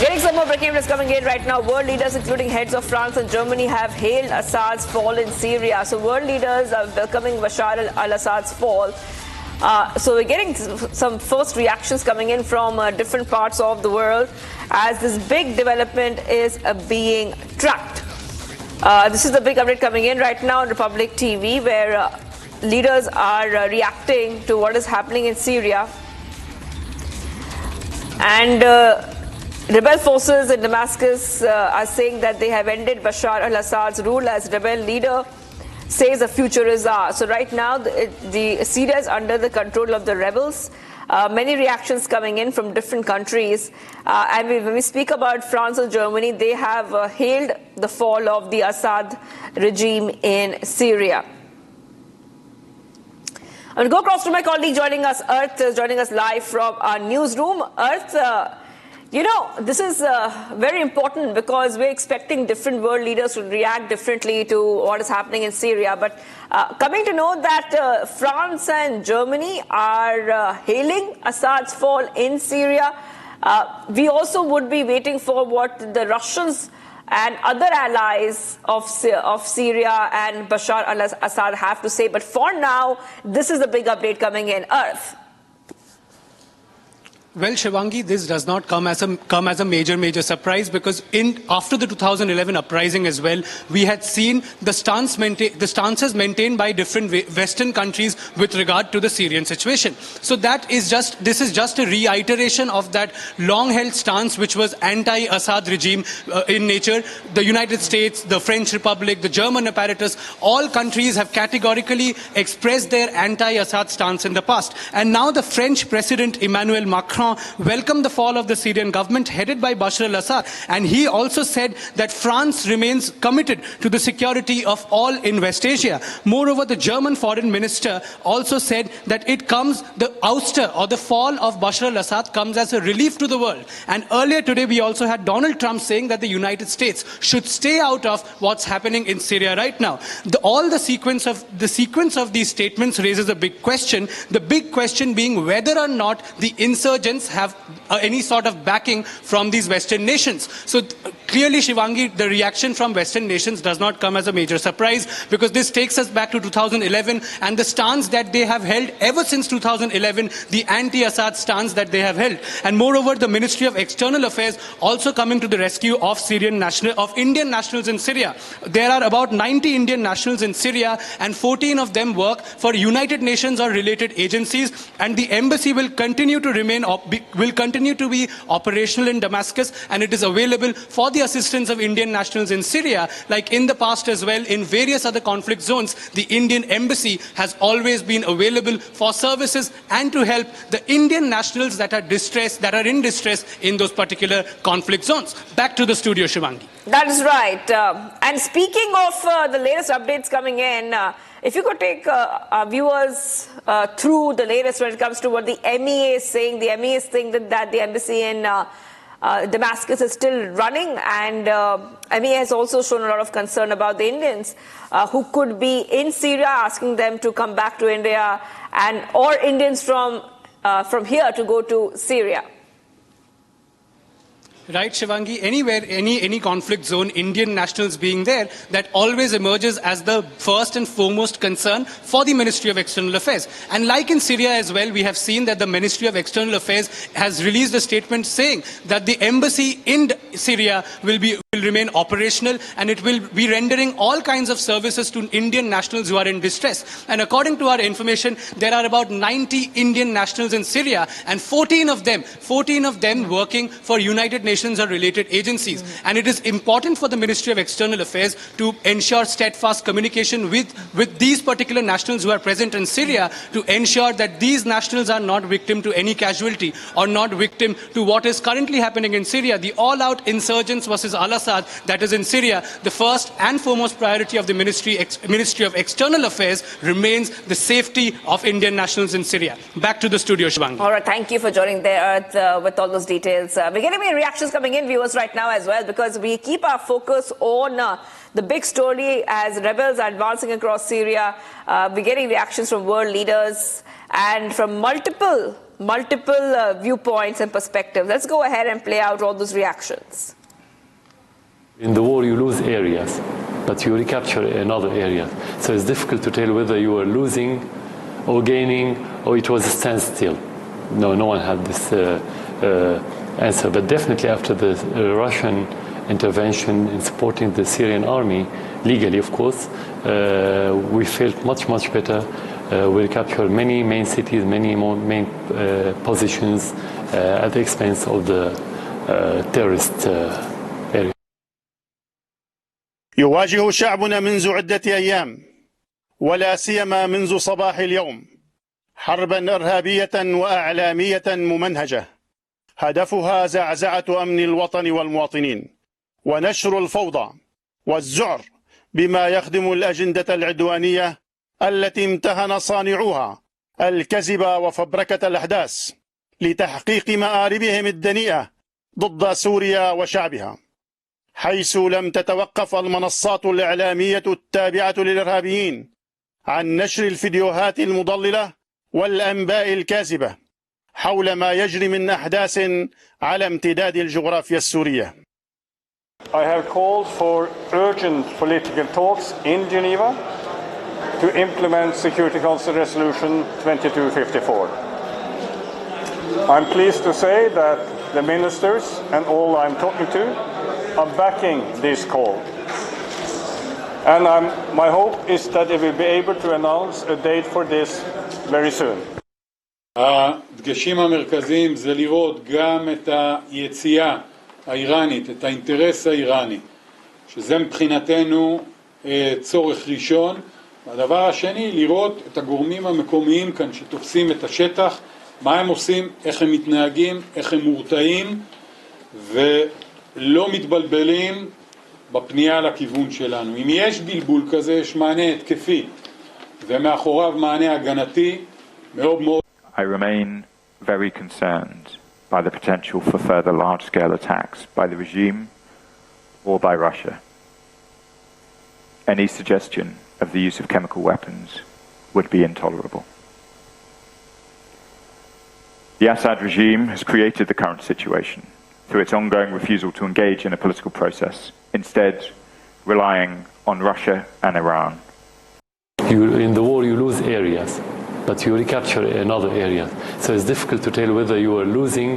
Getting some more breaking news coming in right now. World leaders, including heads of France and Germany, have hailed Assad's fall in Syria. So world leaders are welcoming Bashar al-Assad's fall. So we're getting some first reactions coming in from different parts of the world as this big development is being tracked. This is the big update coming in right now on Republic TV, where leaders are reacting to what is happening in Syria. And rebel forces in Damascus are saying that they have ended Bashar al-Assad's rule as rebel leader says the future is ours. So right now, the Syria is under the control of the rebels. Many reactions coming in from different countries. And when we speak about France and Germany, they have hailed the fall of the Assad regime in Syria. I'm going to go across to my colleague joining us, Earth, is joining us live from our newsroom. Earth, this is very important because we're expecting different world leaders to react differently to what is happening in Syria. But coming to know that France and Germany are hailing Assad's fall in Syria, we also would be waiting for what the Russians and other allies of Syria and Bashar al-Assad have to say. But for now, this is the big update coming in. Earth. Well, Shivangi, this does not come as a major surprise, because after the 2011 uprising as well, we had seen the stances maintained by different Western countries with regard to the Syrian situation. So this is just a reiteration of that long-held stance which was anti-Assad regime in nature. The United States, the French Republic, the German apparatus, all countries have categorically expressed their anti-Assad stance in the past. And now the French President Emmanuel Macron welcomed the fall of the Syrian government headed by Bashar al-Assad, and he also said that France remains committed to the security of all in West Asia. Moreover, the German foreign minister also said that the ouster or the fall of Bashar al-Assad comes as a relief to the world. And earlier today we also had Donald Trump saying that the United States should stay out of what's happening in Syria right now. The sequence of these statements raises a big question. The big question being whether or not the insurgents have any sort of backing from these Western nations. So clearly, Shivangi, the reaction from Western nations does not come as a major surprise, because this takes us back to 2011 and the stance that they have held ever since 2011, the anti-Assad stance that they have held. And moreover, the Ministry of External Affairs also coming to the rescue of Indian nationals in Syria. There are about 90 Indian nationals in Syria, and 14 of them work for United Nations or related agencies, and the embassy will continue to be operational in Damascus, and it is available for the assistance of Indian nationals in Syria. Like in the past as well, in various other conflict zones, the Indian embassy has always been available for services and to help the Indian nationals that are in distress in those particular conflict zones. Back to the studio, Shivangi. That is right. And speaking of the latest updates coming in, if you could take our viewers through the latest when it comes to what the MEA is saying. The MEA is saying that the embassy in Damascus is still running, and MEA has also shown a lot of concern about the Indians who could be in Syria, asking them to come back to India, or Indians from here to go to Syria. Right, Shivangi, anywhere, any conflict zone, Indian nationals being there, that always emerges as the first and foremost concern for the Ministry of External Affairs. And like in Syria as well, we have seen that the Ministry of External Affairs has released a statement saying that the embassy in Syria will remain operational, and it will be rendering all kinds of services to Indian nationals who are in distress. And according to our information, there are about 90 Indian nationals in Syria, and 14 of them working for United Nations or related agencies. And it is important for the Ministry of External Affairs to ensure steadfast communication with these particular nationals who are present in Syria, to ensure that these nationals are not victim to any casualty or not victim to what is currently happening in Syria, the all-out insurgents versus al-Assad that is in Syria. The first and foremost priority of the Ministry of External Affairs remains the safety of Indian nationals in Syria. Back to the studio, Shivangi. All right, thank you for joining there with all those details. We're getting many reactions coming in, viewers, right now as well, because we keep our focus on the big story as rebels are advancing across Syria. We're getting reactions from world leaders and from multiple multiple viewpoints and perspectives. Let's go ahead and play out all those reactions. In the war, you lose areas, but you recapture another area. So it's difficult to tell whether you were losing or gaining, or it was a standstill. No one had this answer. But definitely after the Russian intervention in supporting the Syrian army, legally of course, we felt much better. We recaptured many main cities, many more main positions at the expense of the terrorist area. يواجه شعبنا منذ عدة أيام ولا سيما منذ صباح اليوم حربا إرهابية وأعلامية ممنهجة هدفها زعزعة أمن الوطن والمواطنين ونشر الفوضى والذعر بما يخدم الأجندة العدوانية التي امتهن صانعوها الكذب وفبركة الأحداث لتحقيق مآربهم الدنيئة ضد سوريا وشعبها، حيث لم تتوقف المنصات الإعلامية التابعة للإرهابيين عن نشر الفيديوهات المضللة والأنباء الكاذبة حول ما يجري من أحداث على امتداد الجغرافيا السورية. I have called for urgent political talks in Geneva to implement Security Council Resolution 2254. I'm pleased to say that the ministers and all I'm talking to are backing this call. And my hope is that they will be able to announce a date for this very soon. הדגשים המרכזיים זה לראות גם את היציאה האיראנית, את האינטרס האיראני, שזה מבחינתנו צורך ראשון. והדבר השני, לראות את הגורמים המקומיים כאן שתופסים את השטח, מה הם עושים, איך הם מתנהגים, איך הם מורתעים, ולא מתבלבלים בפנייה לכיוון שלנו. אם יש בלבול כזה, יש מענה התקפי, ומאחוריו מענה הגנתי מאוד מאוד. I remain very concerned by the potential for further large-scale attacks by the regime or by Russia. Any suggestion of the use of chemical weapons would be intolerable. The Assad regime has created the current situation through its ongoing refusal to engage in a political process, instead relying on Russia and Iran. In the war, you lose areas, but you recapture another area. So it's difficult to tell whether you were losing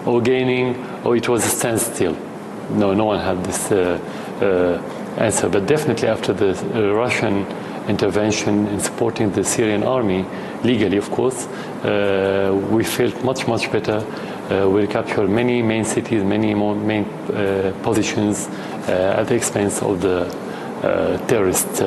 or gaining, or it was a standstill. No one had this answer. But definitely after the Russian intervention in supporting the Syrian army, legally of course, we felt much better. We recaptured many main cities, many more main positions at the expense of the terrorist